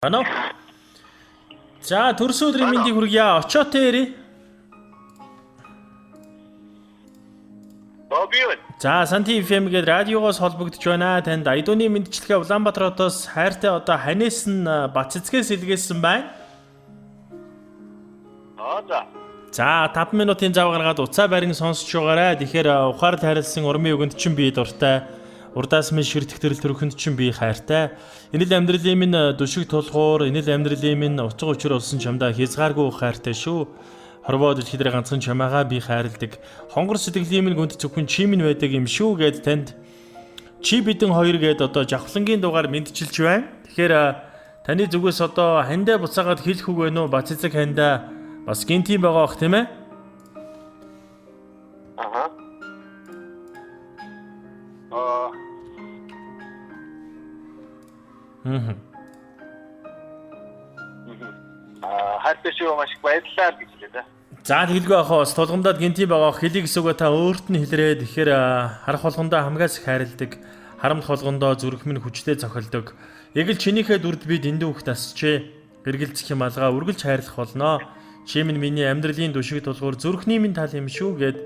Ano? За төрсөн өдрийн мэндийг хүргье. Очоотой ирээ. Бобион. За Санти FM гээд радиогоос холбогдож байна. Танд Айдууны мэдчилгээ Улаанбаатар хотоос хайртай одоо ханаас нь Бацэцгээс илгээсэн байна. За 5 минутын зав гаргаад уцаа барин сонсож байгаарай. Тэгэхээр ухаарл харилсан урмын өгөнд чинь би дуртай. Урдаас минь ширтэх төрөл төрөхөнд чинь би хайртай. Энэл амьдралын минь дүшиг тулгуур, энэл амьдралын минь уцаг учир болсон чамдаа хязгааргүй хайртай шүү. Хорвоо дэлхийдээ ганцхан чамаагаа би хайрладаг. Хонгор сэтгэлийн минь гүнд зөвхөн чи минь байдаг юм шүү гэд танд чи бидэн хоёр гэд одоо жавхлангийн дугаар мэдчилж байна. Тэгэхээр таны зүгээс одоо хандаа буцаагаад хэлэх үг байна уу? Бацэцэг хандаа бас гинтийн байгаа ах тийм ээ? Хайртай шүү маш их баярлалаа гэж хэлээ да. За тэгэлгүй ахаа бас тулгамдаад гинтийн байгаа хэлийг гэсүгэ та өөрт нь хэлрээ. Тэгэхээр харах болгондоо хамгаас их хайрладаг, харамт болгондоо зүрх минь хүчтэй цохилдог. Яг л чинийхээ дүрд би дэндүү хөх тасчээ. Гэргэлцэх юм алгаа үргэлж хайрлах болно. Чи минь миний амьдралын дүшиг тулгуур зүрхний минь тал юм шүү гэд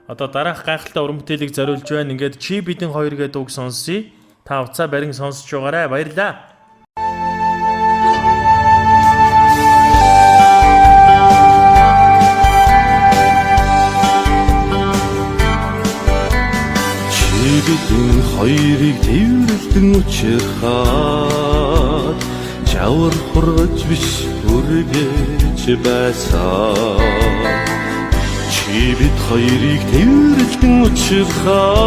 одоо дараах гайхалтай уран бүтээлийг зориулж байна. Ингээд чи бидэн хоёр гэдэг үг сонсъё. Та уцаа барин сонсож байгаарай. Баярлалаа. Бидэн хоёрыг тэрвэрлэн учирхаад жавар хургаж биш үргэж байсан. Чи бид хоёрыг тэрвэрлэн учирхаад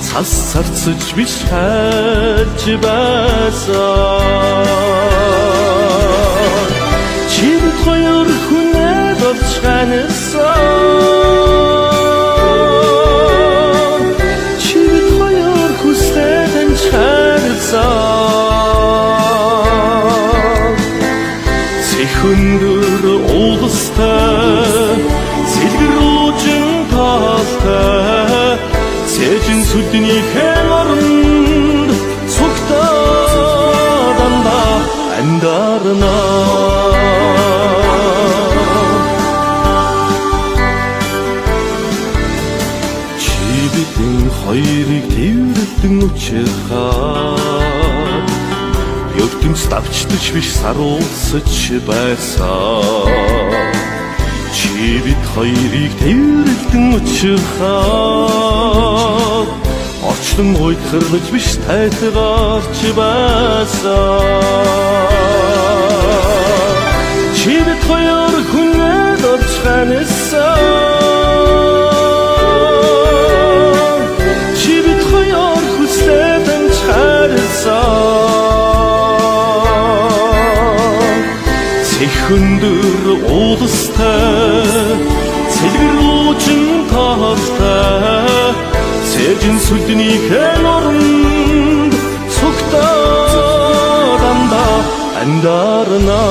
цас царцж биш хайж байсан. Чи бид хоёр хүнээ болж ханасан. Хүндүр уулстай сэлгэрүүжин таалтай цэжин сүдний хэморнд цугтаа дандаа андарна. Чи бидэн хоёрыг тэрвэрлэн учирхаад ертөнц давчдаж биш саруулсаж байсан. Чи бид хоёрыг тэрвэрлэн учирхаад очлон уйтгарлаж биш тайлгарч байсан. Чи бид хоёр хүнээд орж ханасан. Чи бид хоёр хүслээд анчаарсан. Хүндүр уулстай сэлгэрүүжин таалтай цэжин сүдний хэморнд цугтаа дандаа андарна.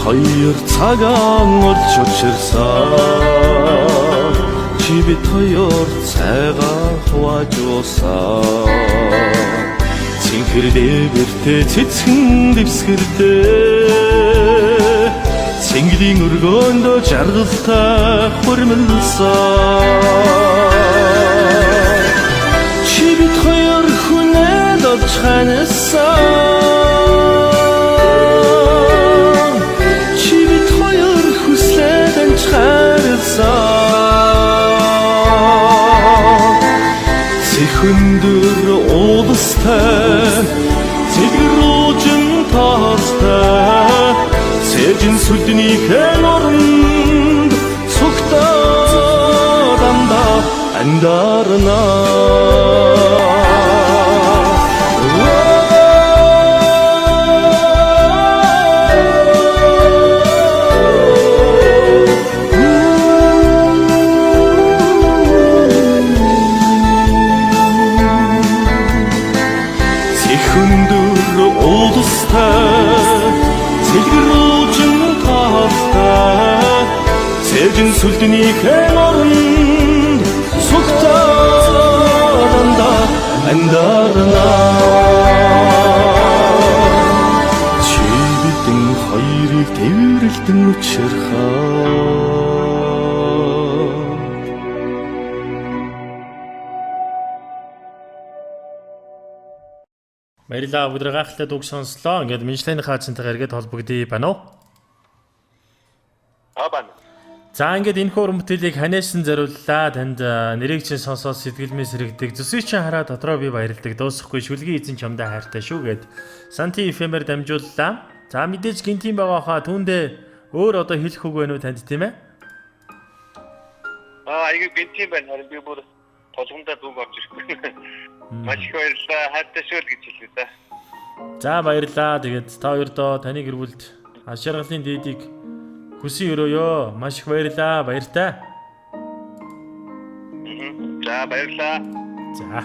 Хоёр цагаан орж учирсан. Чи бид хоёр цайгаа хуваажуулсан. Цэнхэр дээртэй цэцгэн дэвсгэртэй цэнгэлийн өргөөнд жаргалтай хурмилсан. Чи бид хоёр хүнээд олж ханасан. Хүндүр уулстай сэлгэрүүжин таалтай цэжин сүдний хэморнд цугтаа дандаа андарна. өндөр уулстай сэлгэрүүжин тавтай цэжин сүлднийхэн оронд сугтааданда андарна чи бидэн хоёрыг тэрэлтэн учрахаа Баярлалаа бүгд гайхалтай дууг сонслоо. Ингээд Мишлений хаацантайгаа эргээд холбогдъё байна уу? Бана. За ингээд энэ хөр бүтээлийг ханаас нь зориуллаа. Танд нэрийг чинь сонсоод сэтгэлмээ сэрэгдэг. Зүсийг чинь хараад дотроо би баярлдаг. Дуусахгүй шүлгийн эзэн чамдаа хайртай шүү гэд Санти FM-ээр дамжууллаа. За мэдээж гинтийн байгаа хаа түүндээ өөр одоо хэлэх үг байна уу танд тийм ээ? Айгүй бентин байна. Харин би бүр толгомдоо дүүг орж ирэхгүй. Маш их баярлалаа. Хайртай шүү гэж хэлээ да. За баярлалаа. Тэгээд та хоёрдоо таны гэр бүлд аширгалын дээдийг хүсэн өрөөё. Маш их баярлалаа. Баяртай. За баярлалаа. За